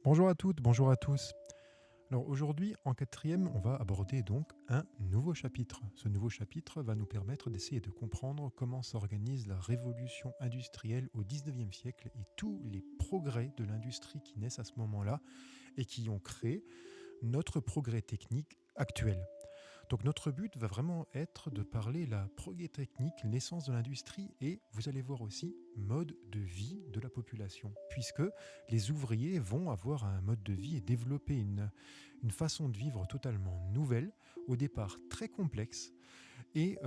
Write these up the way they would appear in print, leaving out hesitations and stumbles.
Bonjour à toutes, bonjour à tous. Alors aujourd'hui, en quatrième, on va aborder donc un nouveau chapitre. Ce nouveau chapitre va nous permettre d'essayer de comprendre comment s'organise la révolution industrielle au 19e siècle et tous les progrès de l'industrie qui naissent à ce moment-là et qui ont créé notre progrès technique actuel. Donc notre but va vraiment être de parler la progrès technique, naissance de l'industrie et vous allez voir aussi mode de vie de la population, puisque les ouvriers vont avoir un mode de vie et développer une façon de vivre totalement nouvelle, au départ très complexe, et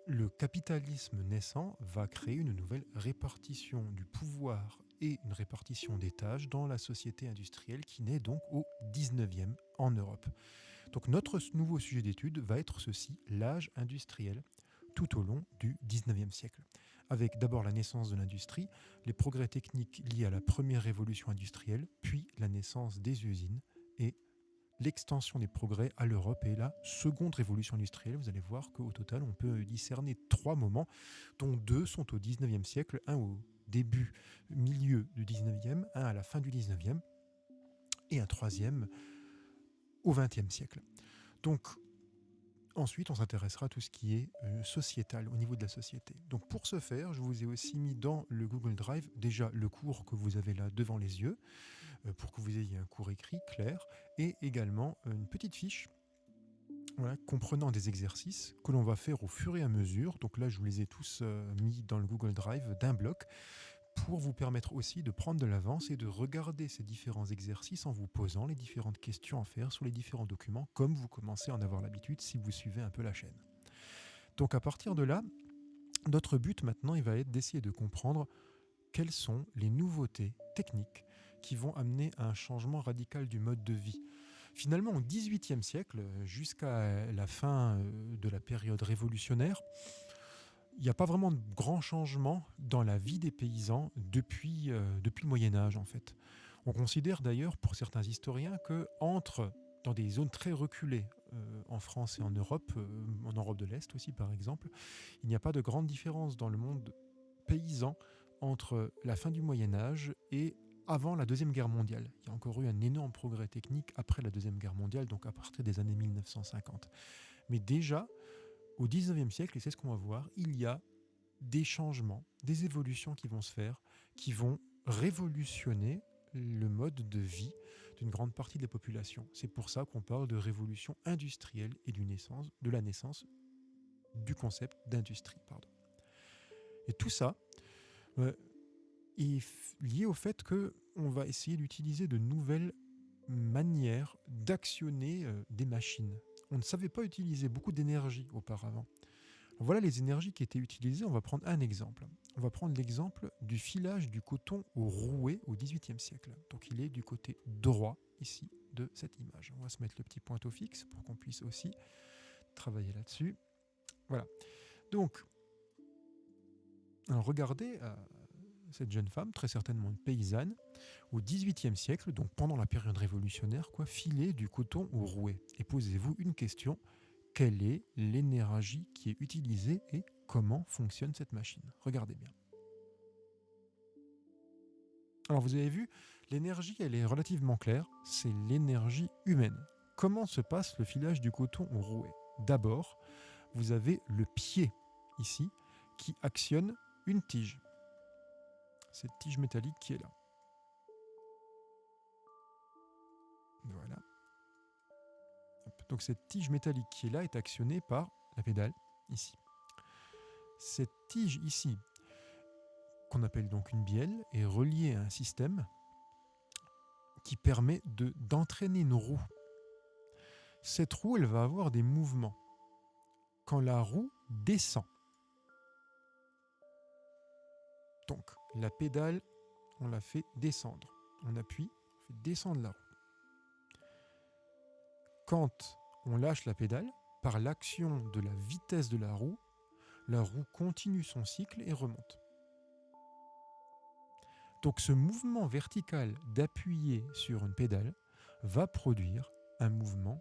le capitalisme naissant va créer une nouvelle répartition du pouvoir et une répartition des tâches dans la société industrielle qui naît donc au 19e en Europe. Donc notre nouveau sujet d'étude va être ceci, l'âge industriel tout au long du 19e siècle. Avec d'abord la naissance de l'industrie, les progrès techniques liés à la première révolution industrielle, puis la naissance des usines et l'extension des progrès à l'Europe et la seconde révolution industrielle. Vous allez voir qu'au total, on peut discerner trois moments, dont deux sont au 19e siècle, un au début, milieu du 19e, un à la fin du 19e et un troisième au 20e siècle. Donc, ensuite, on s'intéressera à tout ce qui est sociétal, au niveau de la société. Donc pour ce faire, je vous ai aussi mis dans le Google Drive déjà le cours que vous avez là devant les yeux, pour que vous ayez un cours écrit, clair, et également une petite fiche, voilà, comprenant des exercices que l'on va faire au fur et à mesure. Donc là, je vous les ai tous mis dans le Google Drive d'un bloc, pour vous permettre aussi de prendre de l'avance et de regarder ces différents exercices en vous posant les différentes questions à faire sur les différents documents, comme vous commencez à en avoir l'habitude si vous suivez un peu la chaîne. Donc à partir de là, notre but maintenant, il va être d'essayer de comprendre quelles sont les nouveautés techniques qui vont amener à un changement radical du mode de vie. Finalement, au XVIIIe siècle, jusqu'à la fin de la période révolutionnaire, il n'y a pas vraiment de grands changements dans la vie des paysans depuis le Moyen Âge en fait. On considère d'ailleurs pour certains historiens que entre dans des zones très reculées en France et en Europe de l'Est aussi par exemple, il n'y a pas de grande différence dans le monde paysan entre la fin du Moyen Âge et avant la Deuxième Guerre mondiale. Il y a encore eu un énorme progrès technique après la Deuxième Guerre mondiale, donc à partir des années 1950. Mais déjà, au 19e siècle, et c'est ce qu'on va voir, il y a des changements, des évolutions qui vont se faire, qui vont révolutionner le mode de vie d'une grande partie de la population. C'est pour ça qu'on parle de révolution industrielle et de la naissance du concept d'industrie. Et tout ça est lié au fait qu'on va essayer d'utiliser de nouvelles manières d'actionner des machines. On ne savait pas utiliser beaucoup d'énergie auparavant. Voilà les énergies qui étaient utilisées. On va prendre un exemple. On va prendre l'exemple du filage du coton au rouet au XVIIIe siècle. Donc il est du côté droit ici de cette image. On va se mettre le petit pointeau fixe pour qu'on puisse aussi travailler là-dessus. Voilà. Donc, alors regardez cette jeune femme, très certainement une paysanne, au XVIIIe siècle, donc pendant la période révolutionnaire, filer du coton au rouet. Et posez-vous une question, quelle est l'énergie qui est utilisée et comment fonctionne cette machine? Regardez bien. Alors vous avez vu, l'énergie, elle est relativement claire, c'est l'énergie humaine. Comment se passe le filage du coton au rouet? D'abord, vous avez le pied, ici, qui actionne une tige. Cette tige métallique qui est là. Voilà. Donc cette tige métallique qui est là est actionnée par la pédale, ici. Cette tige ici, qu'on appelle donc une bielle, est reliée à un système qui permet d'entraîner une roue. Cette roue, elle va avoir des mouvements. Quand la roue descend, donc la pédale, on la fait descendre. On appuie, on fait descendre la roue. Quand on lâche la pédale, par l'action de la vitesse de la roue continue son cycle et remonte. Donc ce mouvement vertical d'appuyer sur une pédale va produire un mouvement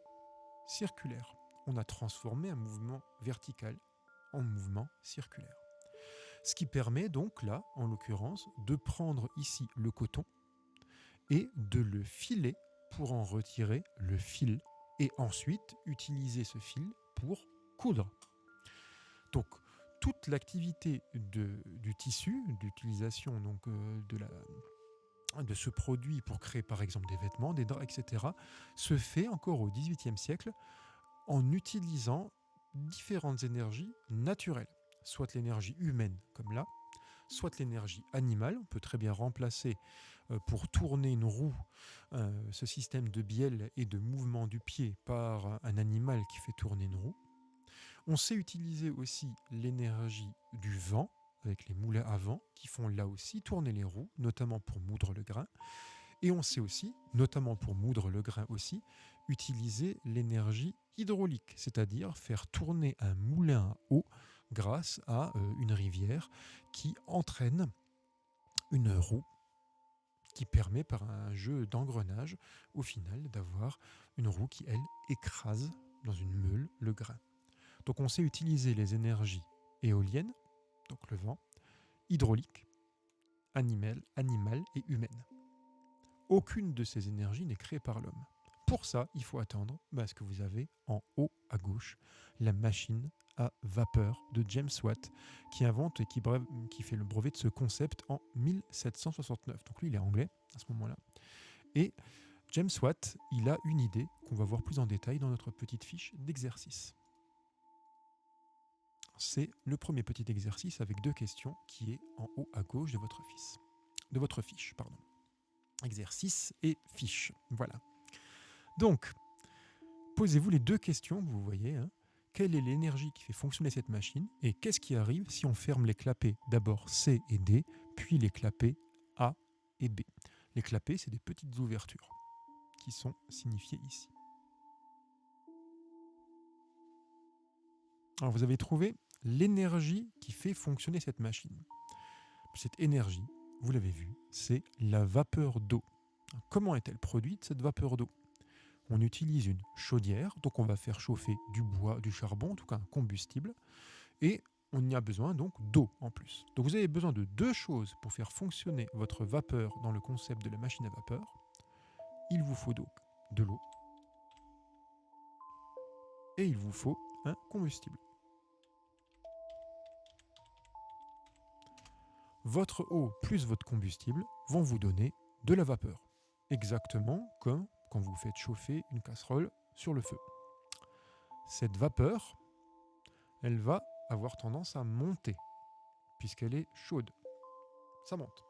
circulaire. On a transformé un mouvement vertical en mouvement circulaire. Ce qui permet donc là, en l'occurrence, de prendre ici le coton et de le filer pour en retirer le fil et ensuite utiliser ce fil pour coudre. Donc, toute l'activité du tissu, d'utilisation donc, de ce produit pour créer par exemple des vêtements, des draps, etc., se fait encore au XVIIIe siècle en utilisant différentes énergies naturelles, soit l'énergie humaine comme là, soit l'énergie animale. On peut très bien remplacer pour tourner une roue ce système de bielle et de mouvement du pied par un animal qui fait tourner une roue. On sait utiliser aussi l'énergie du vent avec les moulins à vent qui font là aussi tourner les roues, notamment pour moudre le grain. Et on sait aussi, notamment pour moudre le grain aussi, utiliser l'énergie hydraulique, c'est-à-dire faire tourner un moulin à eau grâce à une rivière qui entraîne une roue qui permet par un jeu d'engrenage au final d'avoir une roue qui, elle, écrase dans une meule le grain. Donc on sait utiliser les énergies éoliennes, donc le vent, hydraulique, animale et humaine. Aucune de ces énergies n'est créée par l'homme. Pour ça, il faut attendre ce que vous avez en haut à gauche, la machine à vapeur de James Watt, qui invente et qui fait le brevet de ce concept en 1769. Donc lui, il est anglais à ce moment-là. Et James Watt, il a une idée qu'on va voir plus en détail dans notre petite fiche d'exercice. C'est le premier petit exercice avec 2 questions qui est en haut à gauche de votre fiche. Exercice et fiche. Voilà. Donc, posez-vous les 2 questions que vous voyez. Quelle est l'énergie qui fait fonctionner cette machine et qu'est-ce qui arrive si on ferme les clapets d'abord C et D, puis les clapets A et B. Les clapets, c'est des petites ouvertures qui sont signifiées ici. Alors, vous avez trouvé l'énergie qui fait fonctionner cette machine. Cette énergie, vous l'avez vu, c'est la vapeur d'eau. Comment est-elle produite, cette vapeur d'eau ? On utilise une chaudière, donc on va faire chauffer du bois, du charbon, en tout cas un combustible, et on y a besoin donc d'eau en plus. Donc vous avez besoin de 2 choses pour faire fonctionner votre vapeur dans le concept de la machine à vapeur. Il vous faut donc de l'eau et il vous faut un combustible. Votre eau plus votre combustible vont vous donner de la vapeur, exactement comme quand vous faites chauffer une casserole sur le feu. Cette vapeur, elle va avoir tendance à monter, puisqu'elle est chaude. Ça monte.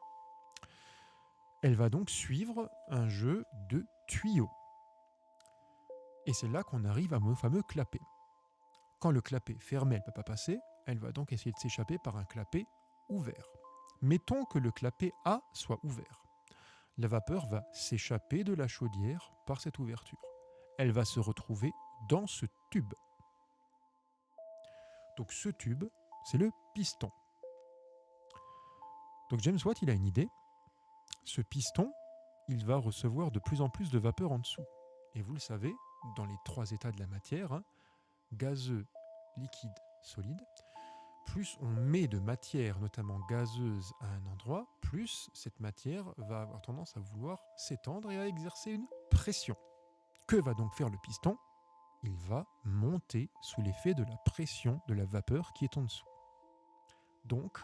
Elle va donc suivre un jeu de tuyaux. Et c'est là qu'on arrive à mon fameux clapet. Quand le clapet fermé, elle ne peut pas passer, elle va donc essayer de s'échapper par un clapet ouvert. Mettons que le clapet A soit ouvert. La vapeur va s'échapper de la chaudière par cette ouverture. Elle va se retrouver dans ce tube. Donc ce tube, c'est le piston. Donc James Watt, il a une idée. Ce piston, il va recevoir de plus en plus de vapeur en dessous. Et vous le savez, dans les 3 états de la matière, gazeux, liquide, solide, plus on met de matière, notamment gazeuse, à un endroit, plus cette matière va avoir tendance à vouloir s'étendre et à exercer une pression. Que va donc faire le piston ? Il va monter sous l'effet de la pression de la vapeur qui est en dessous. Donc,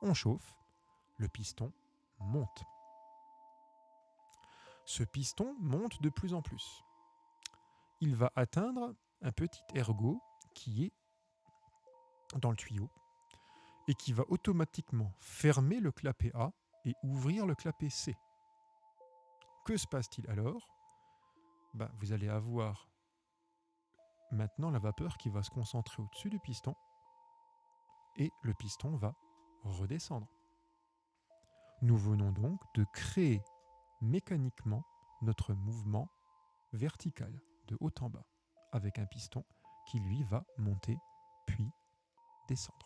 on chauffe, le piston monte. Ce piston monte de plus en plus. Il va atteindre un petit ergot qui est dans le tuyau et qui va automatiquement fermer le clapet A et ouvrir le clapet C. Que se passe-t-il alors ? Vous allez avoir maintenant la vapeur qui va se concentrer au-dessus du piston et le piston va redescendre. Nous venons donc de créer mécaniquement notre mouvement vertical de haut en bas avec un piston qui lui va monter puis descendre.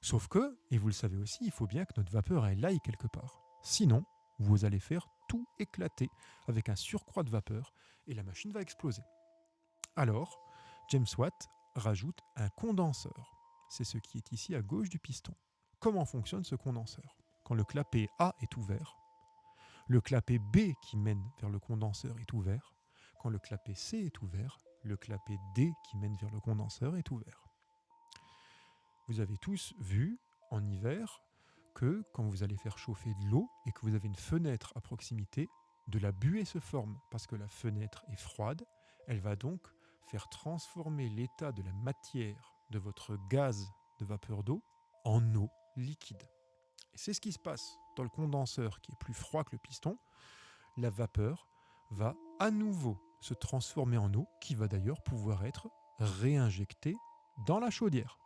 Sauf que, et vous le savez aussi, il faut bien que notre vapeur elle aille quelque part. Sinon, vous allez faire tout éclater avec un surcroît de vapeur et la machine va exploser. Alors, James Watt rajoute un condenseur. C'est ce qui est ici à gauche du piston. Comment fonctionne ce condenseur ? Quand le clapet A est ouvert, Le clapet B qui mène vers le condenseur est ouvert. Quand le clapet C est ouvert, le clapet D qui mène vers le condenseur est ouvert. Vous avez tous vu en hiver que quand vous allez faire chauffer de l'eau et que vous avez une fenêtre à proximité, de la buée se forme parce que la fenêtre est froide. Elle va donc faire transformer l'état de la matière de votre gaz de vapeur d'eau en eau liquide. Et c'est ce qui se passe dans le condenseur qui est plus froid que le piston. La vapeur va à nouveau se transformer en eau qui va d'ailleurs pouvoir être réinjectée dans la chaudière.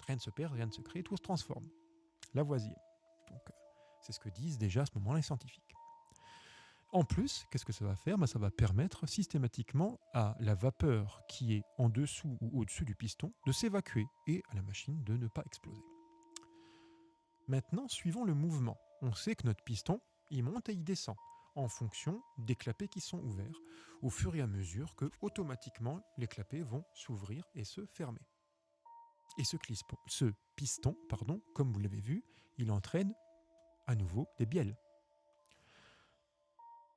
Rien ne se perd, rien ne se crée, tout se transforme. Lavoisier. Donc, c'est ce que disent déjà à ce moment les scientifiques. En plus, qu'est-ce que ça va faire ? Ça va permettre systématiquement à la vapeur qui est en dessous ou au-dessus du piston de s'évacuer et à la machine de ne pas exploser. Maintenant, suivons le mouvement. On sait que notre piston, il monte et il descend en fonction des clapets qui sont ouverts, au fur et à mesure que, automatiquement, les clapets vont s'ouvrir et se fermer. Et ce piston, comme vous l'avez vu, il entraîne à nouveau des bielles.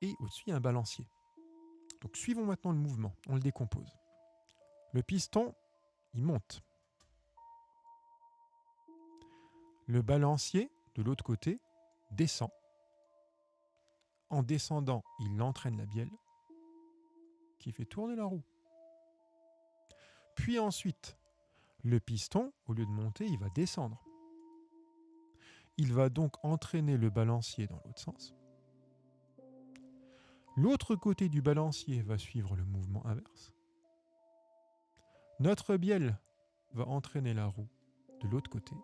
Et au-dessus, il y a un balancier. Donc suivons maintenant le mouvement, on le décompose. Le piston, il monte. Le balancier, de l'autre côté, descend. En descendant, il entraîne la bielle qui fait tourner la roue. Puis ensuite, le piston, au lieu de monter, il va descendre. Il va donc entraîner le balancier dans l'autre sens. L'autre côté du balancier va suivre le mouvement inverse. Notre bielle va entraîner la roue de l'autre côté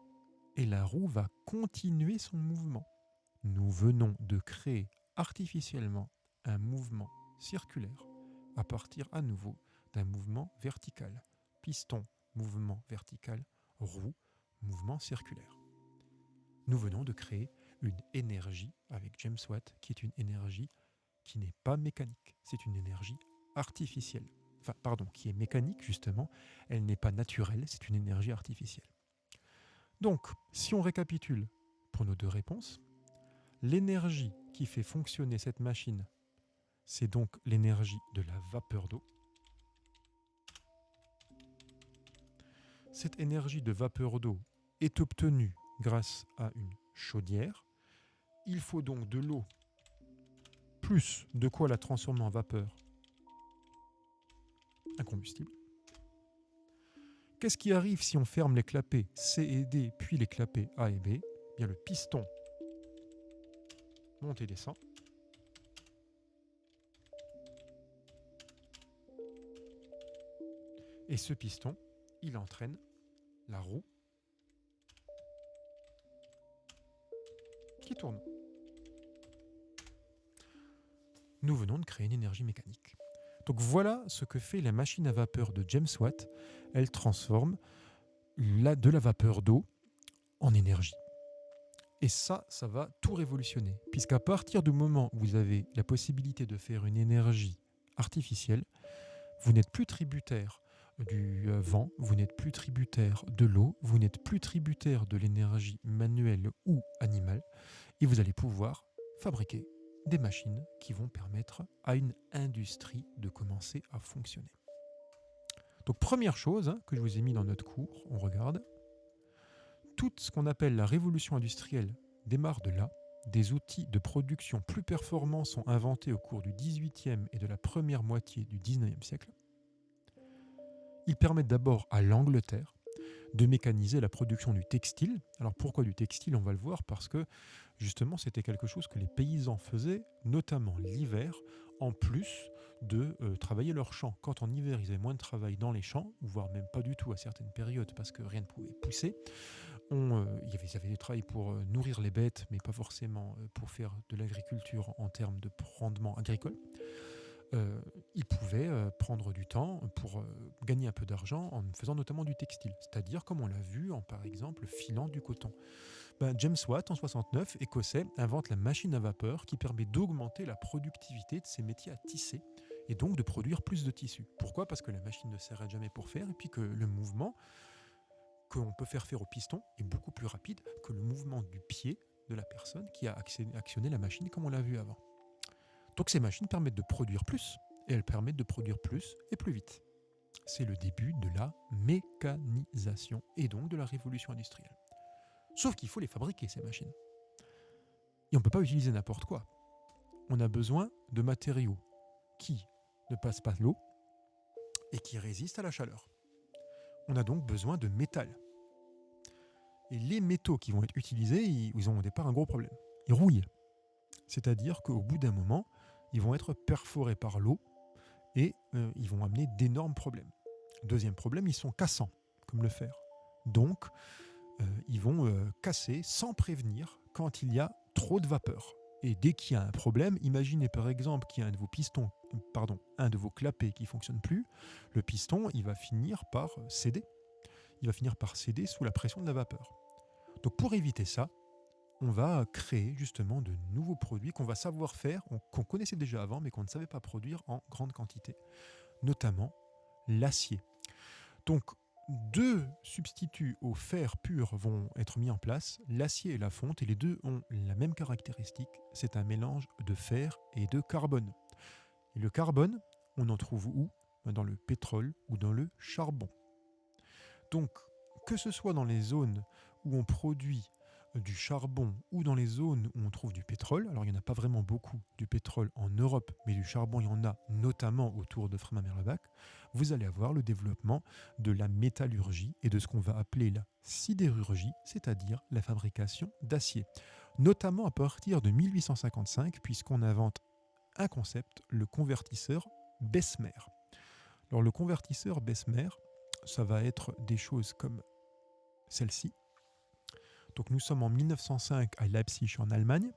et la roue va continuer son mouvement. Nous venons de créer artificiellement un mouvement circulaire à partir à nouveau d'un mouvement vertical. Piston, mouvement vertical, roue, mouvement circulaire. Nous venons de créer une énergie avec James Watt qui est une énergie qui n'est pas mécanique, c'est une énergie artificielle. Qui est mécanique justement, elle n'est pas naturelle, c'est une énergie artificielle. Donc, si on récapitule pour nos deux réponses, l'énergie qui fait fonctionner cette machine, c'est donc l'énergie de la vapeur d'eau. Cette énergie de vapeur d'eau est obtenue grâce à une chaudière. Il faut donc de l'eau plus de quoi la transformer en vapeur, un combustible. Qu'est-ce qui arrive si on ferme les clapets C et D, puis les clapets A et B ? Eh bien, le piston monte et descend. Et ce piston, il entraîne la roue qui tourne. Nous venons de créer une énergie mécanique. Donc voilà ce que fait la machine à vapeur de James Watt. Elle transforme de la vapeur d'eau en énergie. Et ça va tout révolutionner. Puisqu'à partir du moment où vous avez la possibilité de faire une énergie artificielle, vous n'êtes plus tributaire du vent, vous n'êtes plus tributaire de l'eau, vous n'êtes plus tributaire de l'énergie manuelle ou animale, et vous allez pouvoir fabriquer des machines qui vont permettre à une industrie de commencer à fonctionner. Donc première chose que je vous ai mis dans notre cours, on regarde, tout ce qu'on appelle la révolution industrielle démarre de là. Des outils de production plus performants sont inventés au cours du XVIIIe et de la première moitié du XIXe siècle. Ils permettent d'abord à l'Angleterre de mécaniser la production du textile. Alors pourquoi du textile ? On va le voir parce que justement c'était quelque chose que les paysans faisaient, notamment l'hiver, en plus de travailler leurs champs. Quand en hiver ils avaient moins de travail dans les champs, voire même pas du tout à certaines périodes parce que rien ne pouvait pousser, ils avaient du travail pour nourrir les bêtes, mais pas forcément pour faire de l'agriculture en termes de rendement agricole. Ils pouvaient prendre du temps pour gagner un peu d'argent en faisant notamment du textile, c'est-à-dire comme on l'a vu en par exemple filant du coton. James Watt en 69, écossais, invente la machine à vapeur qui permet d'augmenter la productivité de ces métiers à tisser et donc de produire plus de tissu. Pourquoi ? Parce que la machine ne s'arrête jamais pour faire et puis que le mouvement qu'on peut faire au piston est beaucoup plus rapide que le mouvement du pied de la personne qui a actionné la machine comme on l'a vu avant. Donc ces machines permettent de produire plus, et elles permettent de produire plus et plus vite. C'est le début de la mécanisation et donc de la révolution industrielle. Sauf qu'il faut les fabriquer, ces machines. Et on ne peut pas utiliser n'importe quoi. On a besoin de matériaux qui ne passent pas l'eau et qui résistent à la chaleur. On a donc besoin de métal. Et les métaux qui vont être utilisés, ils ont au départ un gros problème. Ils rouillent. C'est-à-dire qu'au bout d'un moment, ils vont être perforés par l'eau et ils vont amener d'énormes problèmes. Deuxième problème, ils sont cassants, comme le fer. Donc, ils vont casser sans prévenir quand il y a trop de vapeur. Et dès qu'il y a un problème, imaginez par exemple qu'il y a un de vos clapets qui ne fonctionne plus, le piston, il va finir par céder. Il va finir par céder sous la pression de la vapeur. Donc pour éviter ça, on va créer justement de nouveaux produits qu'on va savoir faire, qu'on connaissait déjà avant, mais qu'on ne savait pas produire en grande quantité, notamment l'acier. Donc, 2 substituts au fer pur vont être mis en place, l'acier et la fonte, et les deux ont la même caractéristique, c'est un mélange de fer et de carbone. Et le carbone, on en trouve où ? Dans le pétrole ou dans le charbon. Donc, que ce soit dans les zones où on produit du charbon ou dans les zones où on trouve du pétrole, alors il n'y en a pas vraiment beaucoup du pétrole en Europe, mais du charbon il y en a notamment autour de Frémin-Merlebach, vous allez avoir le développement de la métallurgie et de ce qu'on va appeler la sidérurgie, c'est-à-dire la fabrication d'acier. Notamment à partir de 1855, puisqu'on invente un concept, le convertisseur Bessemer. Alors le convertisseur Bessemer, ça va être des choses comme celle-ci. Donc nous sommes en 1905 à Leipzig en Allemagne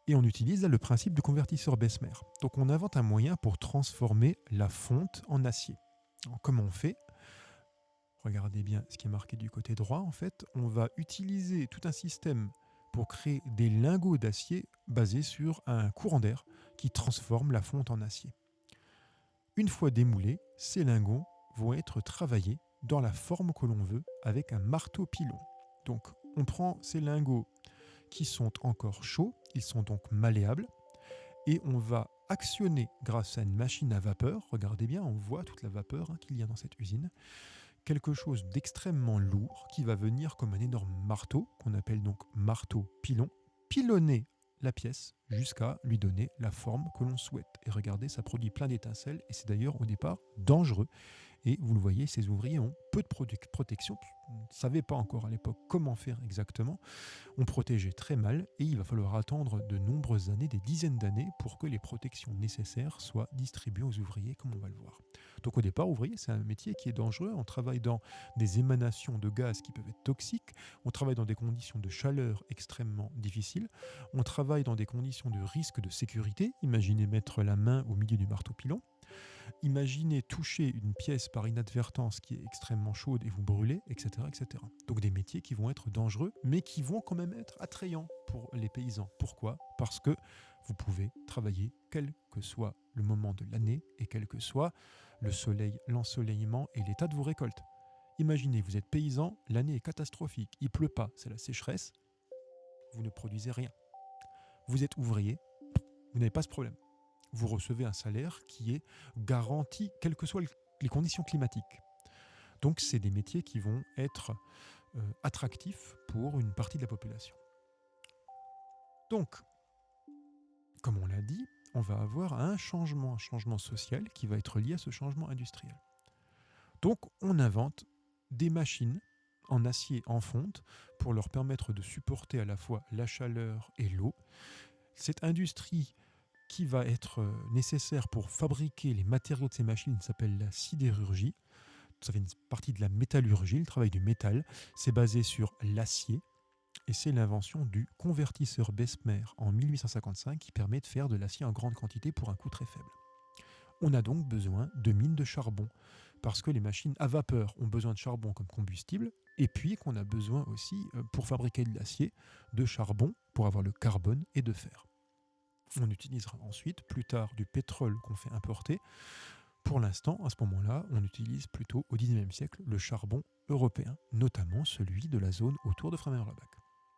et on utilise là le principe du convertisseur Bessemer. Donc on invente un moyen pour transformer la fonte en acier. Alors, comment on fait ? Regardez bien ce qui est marqué du côté droit. En fait, on va utiliser tout un système pour créer des lingots d'acier basés sur un courant d'air qui transforme la fonte en acier. Une fois démoulés, ces lingots vont être travaillés dans la forme que l'on veut avec un marteau pilon. Donc on prend ces lingots qui sont encore chauds, ils sont donc malléables, et on va actionner grâce à une machine à vapeur, regardez bien, on voit toute la vapeur qu'il y a dans cette usine, quelque chose d'extrêmement lourd qui va venir comme un énorme marteau, qu'on appelle donc marteau pilon, pilonner la pièce jusqu'à lui donner la forme que l'on souhaite. Et regardez, ça produit plein d'étincelles, et c'est d'ailleurs au départ dangereux. Et vous le voyez, ces ouvriers ont peu de protection. On ne savait pas encore à l'époque comment faire exactement. On protégeait très mal et il va falloir attendre de nombreuses années, des dizaines d'années, pour que les protections nécessaires soient distribuées aux ouvriers, comme on va le voir. Donc au départ, ouvrier, c'est un métier qui est dangereux. On travaille dans des émanations de gaz qui peuvent être toxiques. On travaille dans des conditions de chaleur extrêmement difficiles. On travaille dans des conditions de risque de sécurité. Imaginez mettre la main au milieu du marteau pilon. Imaginez toucher une pièce par inadvertance qui est extrêmement chaude et vous brûlez, etc., etc. Donc des métiers qui vont être dangereux, mais qui vont quand même être attrayants pour les paysans. Pourquoi ? Parce que vous pouvez travailler quel que soit le moment de l'année et quel que soit le soleil, l'ensoleillement et l'état de vos récoltes. Imaginez, vous êtes paysan, l'année est catastrophique, il pleut pas, c'est la sécheresse, vous ne produisez rien. Vous êtes ouvrier, vous n'avez pas ce problème. Vous recevez un salaire qui est garanti, quelles que soient les conditions climatiques. Donc, c'est des métiers qui vont être attractifs pour une partie de la population. Donc, comme on l'a dit, on va avoir un changement social qui va être lié à ce changement industriel. Donc, on invente des machines en acier en fonte pour leur permettre de supporter à la fois la chaleur et l'eau. Cette industrie qui va être nécessaire pour fabriquer les matériaux de ces machines s'appelle la sidérurgie. Ça fait une partie de la métallurgie, le travail du métal. C'est basé sur l'acier et c'est l'invention du convertisseur Bessemer en 1855 qui permet de faire de l'acier en grande quantité pour un coût très faible. On a donc besoin de mines de charbon parce que les machines à vapeur ont besoin de charbon comme combustible et puis qu'on a besoin aussi, pour fabriquer de l'acier, de charbon pour avoir le carbone et de fer. On utilisera ensuite, plus tard, du pétrole qu'on fait importer. Pour l'instant, à ce moment-là, on utilise plutôt au XIXe siècle le charbon européen, notamment celui de la zone autour de Frémin-Merlebach.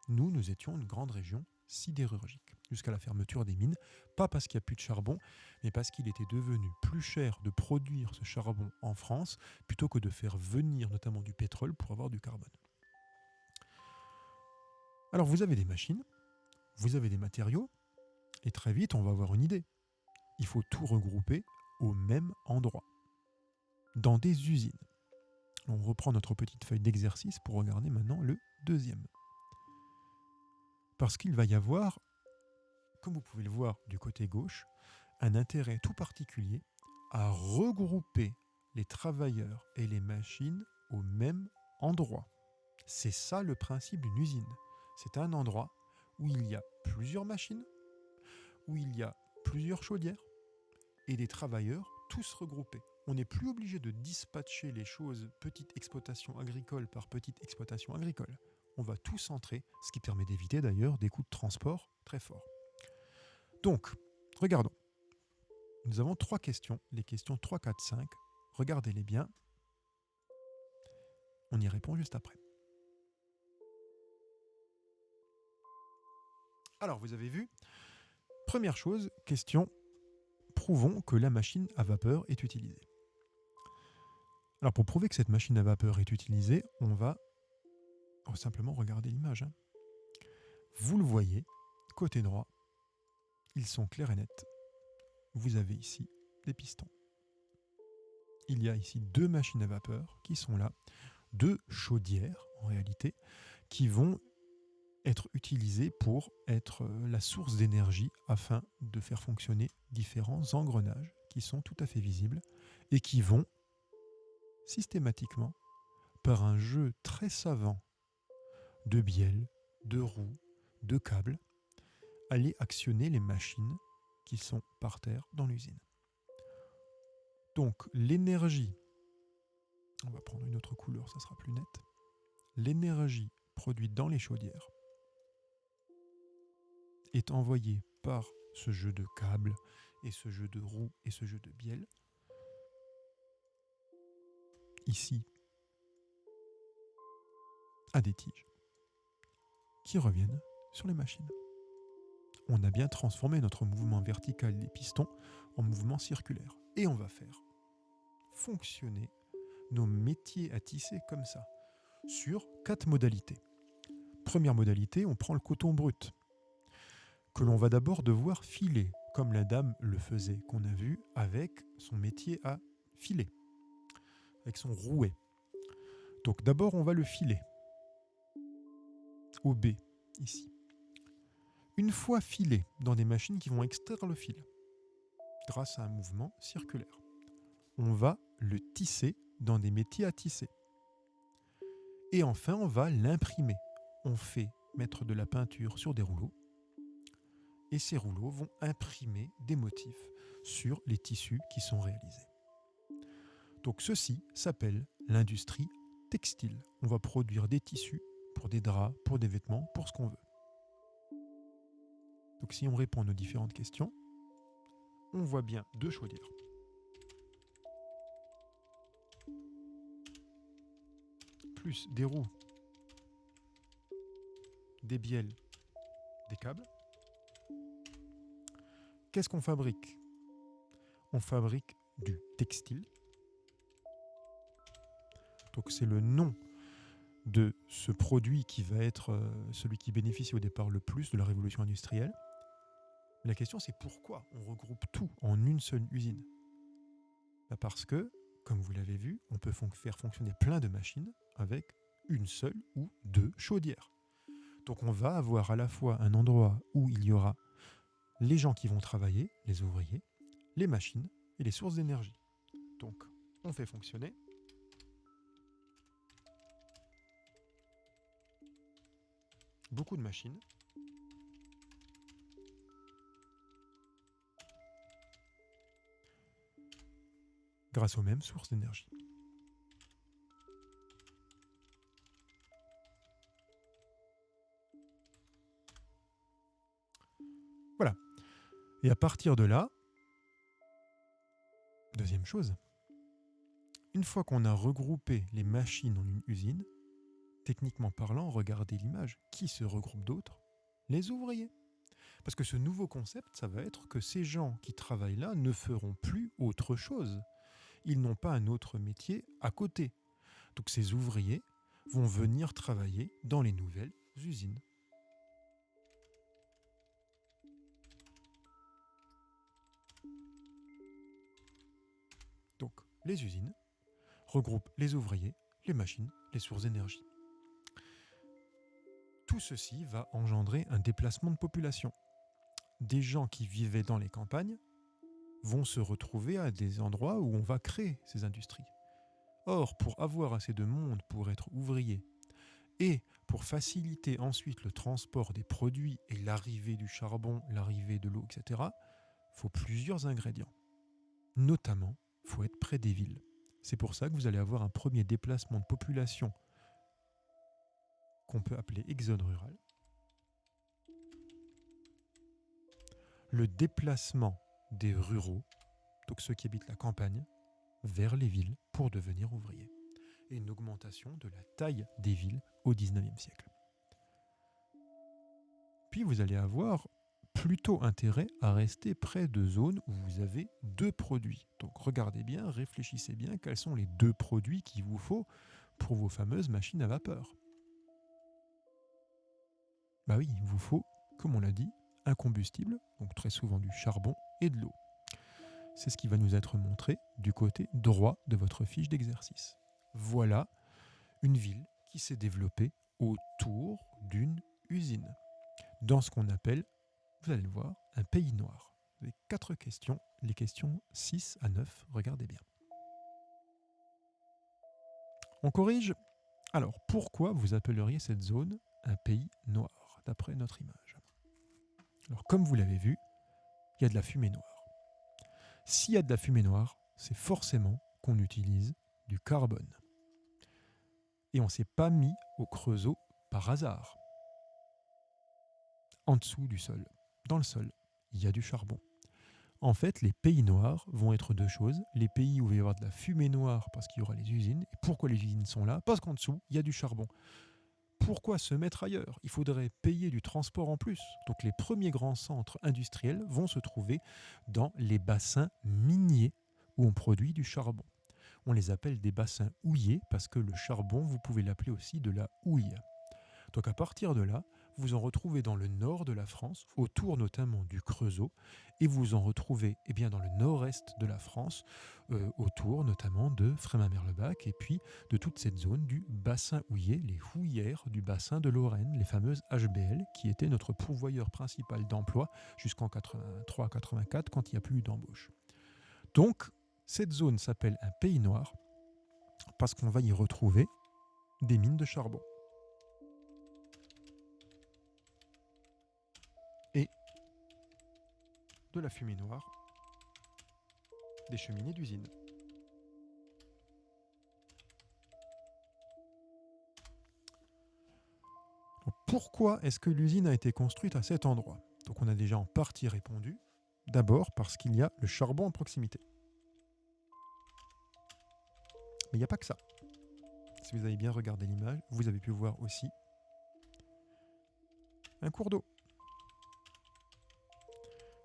Nous étions une grande région sidérurgique. jusqu'à la fermeture des mines, pas parce qu'il n'y a plus de charbon, mais parce qu'il était devenu plus cher de produire ce charbon en France plutôt que de faire venir notamment du pétrole pour avoir du carbone. Alors vous avez des machines, vous avez des matériaux, et très vite on va avoir une idée. Il faut tout regrouper au même endroit, dans des usines. On reprend notre petite feuille d'exercice pour regarder maintenant le deuxième. Parce qu'il va y avoir, comme vous pouvez le voir du côté gauche, un intérêt tout particulier à regrouper les travailleurs et les machines au même endroit. C'est ça le principe d'une usine. C'est un endroit où il y a plusieurs machines, où il y a plusieurs chaudières et des travailleurs tous regroupés. On n'est plus obligé de dispatcher les choses petite exploitation agricole par petite exploitation agricole. On va tout centrer, ce qui permet d'éviter d'ailleurs des coûts de transport très forts. Donc, regardons. Nous avons 3 questions, les questions 3, 4, 5. Regardez-les bien. On y répond juste après. Alors, vous avez vu, première chose, question, prouvons que la machine à vapeur est utilisée. Alors, pour prouver que cette machine à vapeur est utilisée, on va simplement regarder l'image. Vous le voyez, côté droit, ils sont clairs et nets. Vous avez ici des pistons. Il y a ici 2 machines à vapeur qui sont là, 2 chaudières en réalité, qui vont être utilisées pour être la source d'énergie afin de faire fonctionner différents engrenages qui sont tout à fait visibles et qui vont systématiquement, par un jeu très savant de bielles, de roues, de câbles, aller actionner les machines qui sont par terre dans l'usine. Donc l'énergie, on va prendre une autre couleur, ça sera plus net, l'énergie produite dans les chaudières est envoyée par ce jeu de câbles et ce jeu de roues et ce jeu de bielles, ici, à des tiges, qui reviennent sur les machines. On a bien transformé notre mouvement vertical des pistons en mouvement circulaire. Et on va faire fonctionner nos métiers à tisser comme ça, sur 4 modalités. Première modalité, on prend le coton brut, que l'on va d'abord devoir filer, comme la dame le faisait, qu'on a vu avec son métier à filer, avec son rouet. Donc d'abord, on va le filer, au B, ici. Une fois filé dans des machines qui vont extraire le fil, grâce à un mouvement circulaire, on va le tisser dans des métiers à tisser. Et enfin, on va l'imprimer. On fait mettre de la peinture sur des rouleaux, et ces rouleaux vont imprimer des motifs sur les tissus qui sont réalisés. Donc ceci s'appelle l'industrie textile. On va produire des tissus pour des draps, pour des vêtements, pour ce qu'on veut. Donc si on répond à nos différentes questions, on voit bien 2 chaudières. Plus des roues, des bielles, des câbles. Qu'est-ce qu'on fabrique ? On fabrique du textile. Donc c'est le nom de ce produit qui va être celui qui bénéficie au départ le plus de la révolution industrielle. La question c'est pourquoi on regroupe tout en une seule usine ? Parce que, comme vous l'avez vu, on peut faire fonctionner plein de machines avec une seule ou 2 chaudières. Donc on va avoir à la fois un endroit où il y aura les gens qui vont travailler, les ouvriers, les machines et les sources d'énergie. Donc on fait fonctionner beaucoup de machines grâce aux mêmes sources d'énergie. Voilà. Et à partir de là, deuxième chose, une fois qu'on a regroupé les machines en une usine, techniquement parlant, regardez l'image, qui se regroupe d'autres ? Les ouvriers. Parce que ce nouveau concept, ça va être que ces gens qui travaillent là ne feront plus autre chose. Ils n'ont pas un autre métier à côté. Donc ces ouvriers vont venir travailler dans les nouvelles usines. Donc les usines regroupent les ouvriers, les machines, les sources d'énergie. Tout ceci va engendrer un déplacement de population. Des gens qui vivaient dans les campagnes vont se retrouver à des endroits où on va créer ces industries. Or, pour avoir assez de monde pour être ouvrier et pour faciliter ensuite le transport des produits et l'arrivée du charbon, l'arrivée de l'eau, etc., il faut plusieurs ingrédients. Notamment, il faut être près des villes. C'est pour ça que vous allez avoir un premier déplacement de population qu'on peut appeler exode rural. Le déplacement des ruraux, donc ceux qui habitent la campagne, vers les villes pour devenir ouvriers. Et une augmentation de la taille des villes au XIXe siècle. Puis vous allez avoir plutôt intérêt à rester près de zones où vous avez deux produits. Donc regardez bien, réfléchissez bien, quels sont les deux produits qu'il vous faut pour vos fameuses machines à vapeur. Bah oui, il vous faut, comme on l'a dit, un combustible, donc très souvent du charbon et de l'eau. C'est ce qui va nous être montré du côté droit de votre fiche d'exercice. Voilà une ville qui s'est développée autour d'une usine, dans ce qu'on appelle, vous allez le voir, un pays noir. Vous avez 4 questions, les questions 6 à 9, regardez bien. On corrige. Alors, pourquoi vous appelleriez cette zone un pays noir, d'après notre image? Alors, comme vous l'avez vu, il y a de la fumée noire. S'il y a de la fumée noire, c'est forcément qu'on utilise du carbone. Et on ne s'est pas mis au Creusot par hasard. En dessous du sol, dans le sol, il y a du charbon. En fait, les pays noirs vont être deux choses. Les pays où il va y avoir de la fumée noire parce qu'il y aura les usines. Et pourquoi les usines sont là? Parce qu'en dessous, il y a du charbon. Pourquoi se mettre ailleurs? Il faudrait payer du transport en plus. Donc les premiers grands centres industriels vont se trouver dans les bassins miniers où on produit du charbon. On les appelle des bassins houillés parce que le charbon, vous pouvez l'appeler aussi de la houille. Donc à partir de là, vous en retrouvez dans le nord de la France, autour notamment du Creusot, et vous en retrouvez dans le nord-est de la France, autour notamment de Frémin-Merlebach, et puis de toute cette zone du bassin houiller, les houillères du bassin de Lorraine, les fameuses HBL, qui étaient notre pourvoyeur principal d'emploi jusqu'en 83-84, quand il n'y a plus eu d'embauche. Donc, cette zone s'appelle un pays noir, parce qu'on va y retrouver des mines de charbon. Et de la fumée noire des cheminées d'usine. Pourquoi est-ce que l'usine a été construite à cet endroit? Donc on a déjà en partie répondu. D'abord parce qu'il y a le charbon en proximité. Mais il n'y a pas que ça. Si vous avez bien regardé l'image, vous avez pu voir aussi un cours d'eau.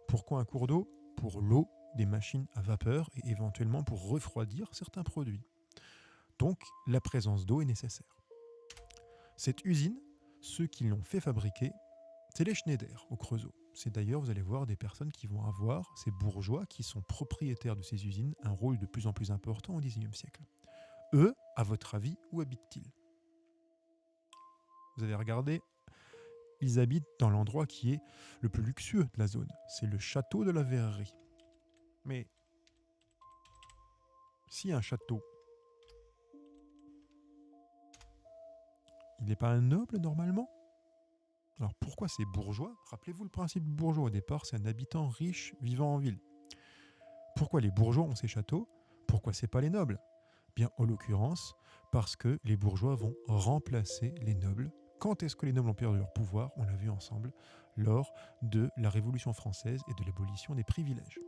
Pourquoi un cours d'eau? Pour l'eau des machines à vapeur et éventuellement pour refroidir certains produits. Donc la présence d'eau est nécessaire. Cette usine, ceux qui l'ont fait fabriquer, c'est les Schneider au Creusot. C'est d'ailleurs, vous allez voir, des personnes qui vont avoir, ces bourgeois qui sont propriétaires de ces usines, un rôle de plus en plus important au XIXe siècle. Eux, à votre avis, où habitent-ils? Vous avez regardé, ils habitent dans l'endroit qui est le plus luxueux de la zone. C'est le château de la Verrerie. Mais si un château, il n'est pas un noble normalement? Alors pourquoi ces bourgeois? Rappelez-vous le principe bourgeois au départ, c'est un habitant riche vivant en ville. Pourquoi les bourgeois ont ces châteaux? Pourquoi c'est pas les nobles? Bien, en l'occurrence, parce que les bourgeois vont remplacer les nobles. Quand est-ce que les nobles ont perdu leur pouvoir? On l'a vu ensemble lors de la Révolution française et de l'abolition des privilèges.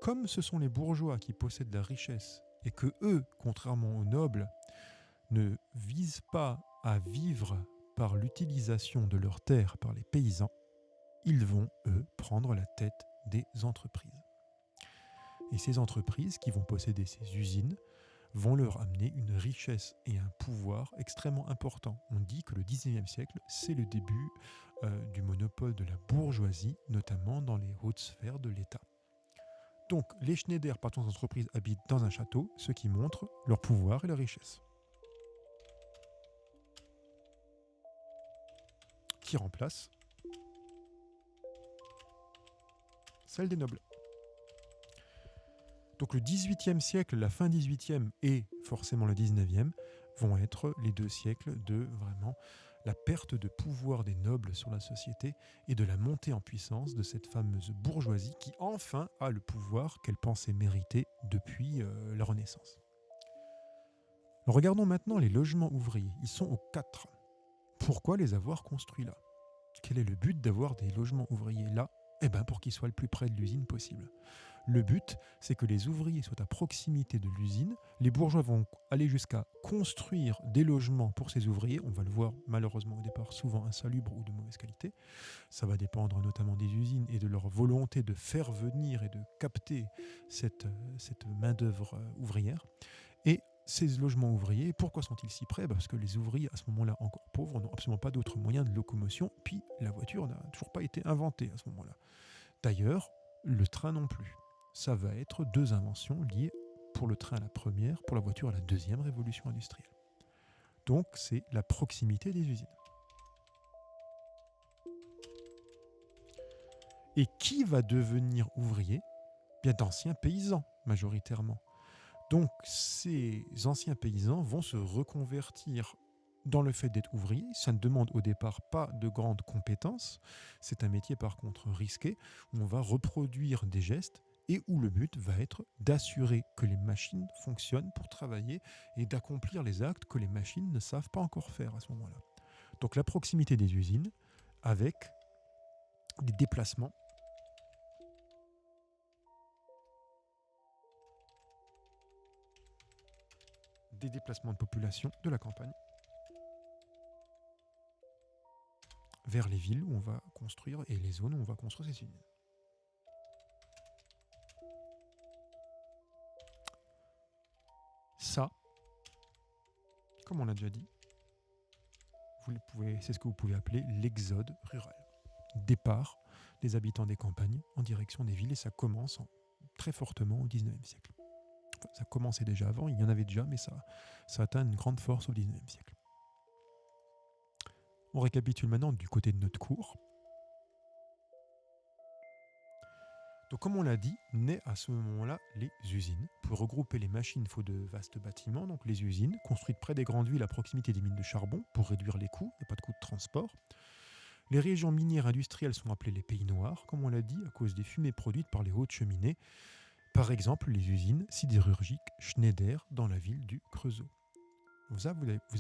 Comme ce sont les bourgeois qui possèdent la richesse et que eux, contrairement aux nobles, ne visent pas à vivre par l'utilisation de leurs terres par les paysans, ils vont, eux, prendre la tête des entreprises. Et ces entreprises qui vont posséder ces usines vont leur amener une richesse et un pouvoir extrêmement importants. On dit que le 19e siècle, c'est le début du monopole de la bourgeoisie, notamment dans les hautes sphères de l'État. Donc, les Schneider, patrons d'entreprise, habitent dans un château, ce qui montre leur pouvoir et leur richesse. Qui remplace celle des nobles. Donc le 18e siècle, la fin 18e et forcément le 19e vont être les 2 siècles de vraiment la perte de pouvoir des nobles sur la société et de la montée en puissance de cette fameuse bourgeoisie qui enfin a le pouvoir qu'elle pensait mériter depuis la Renaissance. Regardons maintenant les logements ouvriers. Ils sont aux 4. Pourquoi les avoir construits là ? Quel est le but d'avoir des logements ouvriers là ? Eh bien pour qu'ils soient le plus près de l'usine possible. Le but, c'est que les ouvriers soient à proximité de l'usine. Les bourgeois vont aller jusqu'à construire des logements pour ces ouvriers. On va le voir malheureusement au départ, souvent insalubres ou de mauvaise qualité. Ça va dépendre notamment des usines et de leur volonté de faire venir et de capter cette main-d'œuvre ouvrière. Et ces logements ouvriers, pourquoi sont-ils si près ? Parce que les ouvriers, à ce moment-là encore pauvres, n'ont absolument pas d'autres moyens de locomotion. Puis la voiture n'a toujours pas été inventée à ce moment-là. D'ailleurs, le train non plus. Ça va être 2 inventions liées pour le train à la première, pour la voiture à la deuxième révolution industrielle. Donc c'est la proximité des usines. Et qui va devenir ouvrier ? Bien d'anciens paysans, majoritairement. Donc ces anciens paysans vont se reconvertir dans le fait d'être ouvrier. Ça ne demande au départ pas de grandes compétences. C'est un métier par contre risqué, où on va reproduire des gestes et où le but va être d'assurer que les machines fonctionnent pour travailler et d'accomplir les actes que les machines ne savent pas encore faire à ce moment-là. Donc la proximité des usines avec des déplacements de population de la campagne vers les villes où on va construire et les zones où on va construire ces usines. Ça, comme on l'a déjà dit, c'est ce que vous pouvez appeler l'exode rural. Départ des habitants des campagnes en direction des villes et ça commence très fortement au 19e siècle. Enfin, ça commençait déjà avant, il y en avait déjà, mais ça atteint une grande force au 19e siècle. On récapitule maintenant du côté de notre cours. Donc comme on l'a dit, naît à ce moment-là les usines. Pour regrouper les machines, il faut de vastes bâtiments, donc les usines, construites près des grandes villes à proximité des mines de charbon pour réduire les coûts, il n'y a pas de coûts de transport. Les régions minières industrielles sont appelées les pays noirs, comme on l'a dit, à cause des fumées produites par les hautes cheminées. Par exemple, les usines sidérurgiques Schneider dans la ville du Creusot. Vous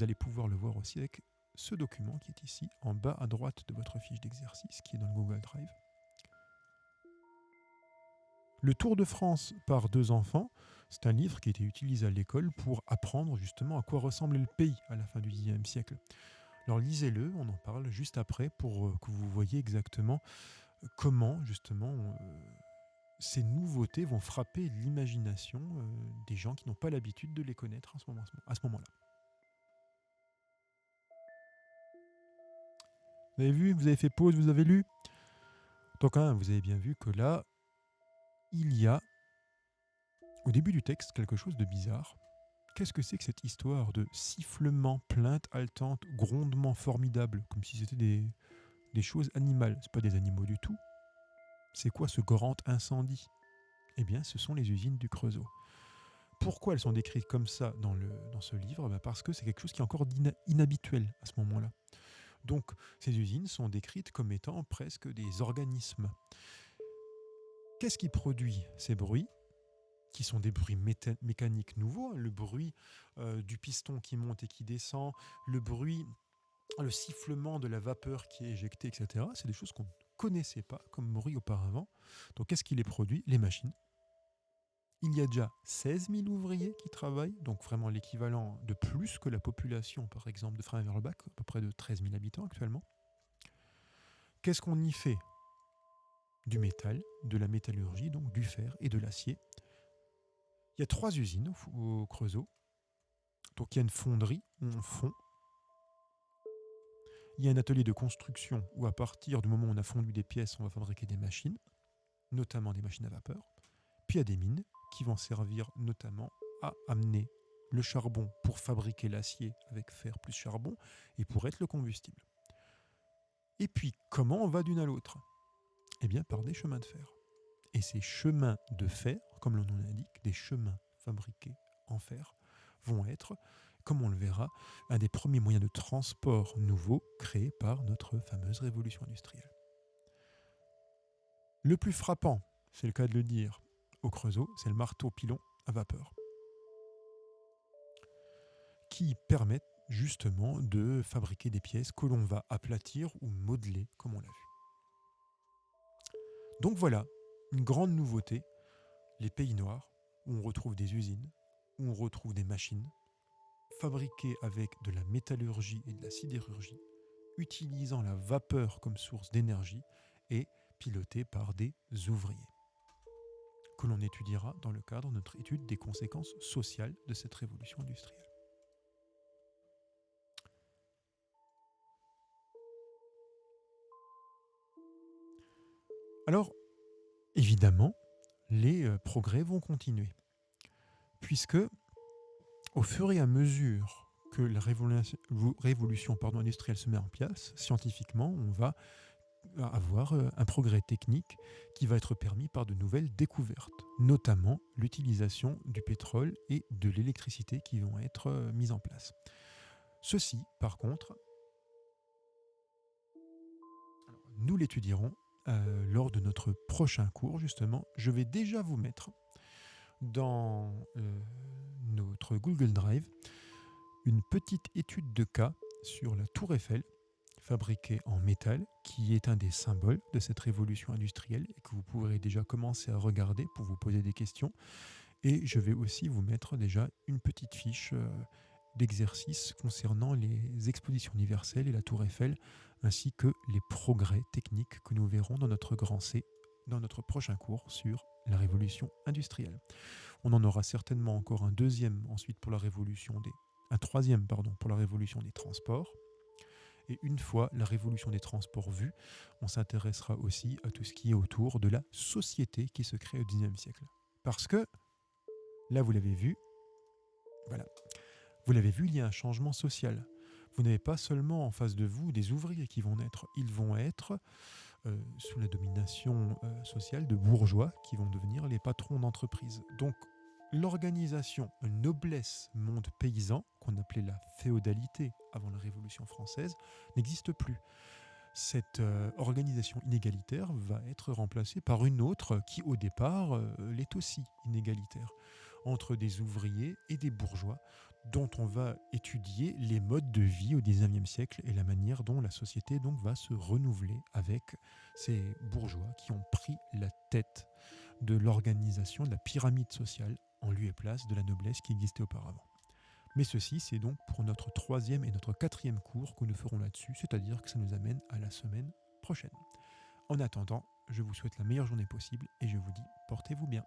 allez pouvoir le voir aussi avec ce document qui est ici, en bas à droite de votre fiche d'exercice, qui est dans le Google Drive. Le Tour de France par 2 enfants, c'est un livre qui a été utilisé à l'école pour apprendre justement à quoi ressemblait le pays à la fin du XIXe siècle. Alors lisez-le, on en parle juste après pour que vous voyez exactement comment justement ces nouveautés vont frapper l'imagination des gens qui n'ont pas l'habitude de les connaître à ce moment-là. Vous avez vu, vous avez fait pause, vous avez lu. Donc vous avez bien vu que là, il y a au début du texte quelque chose de bizarre. Qu'est-ce que c'est que cette histoire de sifflement, plainte haletante, grondement formidable, comme si c'était des choses animales ? C'est pas des animaux du tout. C'est quoi ce grand incendie ? Eh bien, ce sont les usines du Creusot. Pourquoi elles sont décrites comme ça dans ce livre ? Parce que c'est quelque chose qui est encore inhabituel à ce moment-là. Donc, ces usines sont décrites comme étant presque des organismes. Qu'est-ce qui produit ces bruits ? Qui sont des bruits mécaniques nouveaux, le bruit du piston qui monte et qui descend, le sifflement de la vapeur qui est éjectée, etc. C'est des choses qu'on ne connaissait pas comme bruit auparavant. Donc qu'est-ce qui les produit ? Les machines. Il y a déjà 16 000 ouvriers qui travaillent, donc vraiment l'équivalent de plus que la population, par exemple, de Freiberg-Lerbach, à peu près de 13 000 habitants actuellement. Qu'est-ce qu'on y fait ? du métal, de la métallurgie, donc du fer et de l'acier. Il y a 3 usines au Creusot. Donc il y a une fonderie où on fond. Il y a un atelier de construction où à partir du moment où on a fondu des pièces, on va fabriquer des machines, notamment des machines à vapeur. Puis il y a des mines qui vont servir notamment à amener le charbon pour fabriquer l'acier avec fer plus charbon et pour être le combustible. Et puis, comment on va d'une à l'autre? Eh bien, par des chemins de fer. Et ces chemins de fer, comme le nom l'indique, des chemins fabriqués en fer, vont être, comme on le verra, un des premiers moyens de transport nouveaux créés par notre fameuse révolution industrielle. Le plus frappant, c'est le cas de le dire, au Creusot, c'est le marteau-pilon à vapeur, qui permettent justement de fabriquer des pièces que l'on va aplatir ou modeler, comme on l'a vu. Donc voilà, une grande nouveauté, les pays noirs, où on retrouve des usines, où on retrouve des machines, fabriquées avec de la métallurgie et de la sidérurgie, utilisant la vapeur comme source d'énergie et pilotées par des ouvriers, que l'on étudiera dans le cadre de notre étude des conséquences sociales de cette révolution industrielle. Alors, évidemment, les progrès vont continuer, puisque au fur et à mesure que la révolution industrielle se met en place, scientifiquement, on va avoir un progrès technique qui va être permis par de nouvelles découvertes, notamment l'utilisation du pétrole et de l'électricité qui vont être mises en place. Ceci, par contre, nous l'étudierons lors de notre prochain cours, justement. Je vais déjà vous mettre dans notre Google Drive une petite étude de cas sur la tour Eiffel, fabriquée en métal, qui est un des symboles de cette révolution industrielle et que vous pourrez déjà commencer à regarder pour vous poser des questions. Et je vais aussi vous mettre déjà une petite fiche d'exercice concernant les expositions universelles et la tour Eiffel, ainsi que les progrès techniques que nous verrons dans notre grand C, dans notre prochain cours sur la révolution industrielle. On en aura certainement encore un deuxième ensuite pour la révolution un troisième pour la révolution des transports. Et une fois la révolution des transports vue, on s'intéressera aussi à tout ce qui est autour de la société qui se crée au XIXe siècle. Parce que, là vous l'avez vu, voilà, vous l'avez vu, il y a un changement social. Vous n'avez pas seulement en face de vous des ouvriers qui vont naître, ils vont être sous la domination sociale de bourgeois qui vont devenir les patrons d'entreprise. Donc l'organisation, une noblesse monde paysan, qu'on appelait la féodalité avant la Révolution française, n'existe plus. Cette organisation inégalitaire va être remplacée par une autre qui, au départ, l'est aussi inégalitaire, entre des ouvriers et des bourgeois, dont on va étudier les modes de vie au XIXe siècle et la manière dont la société donc va se renouveler avec ces bourgeois qui ont pris la tête de l'organisation de la pyramide sociale en lieu et place de la noblesse qui existait auparavant. Mais ceci, c'est donc pour notre troisième et notre quatrième cours que nous ferons là-dessus, c'est-à-dire que ça nous amène à la semaine prochaine. En attendant, je vous souhaite la meilleure journée possible et je vous dis portez-vous bien.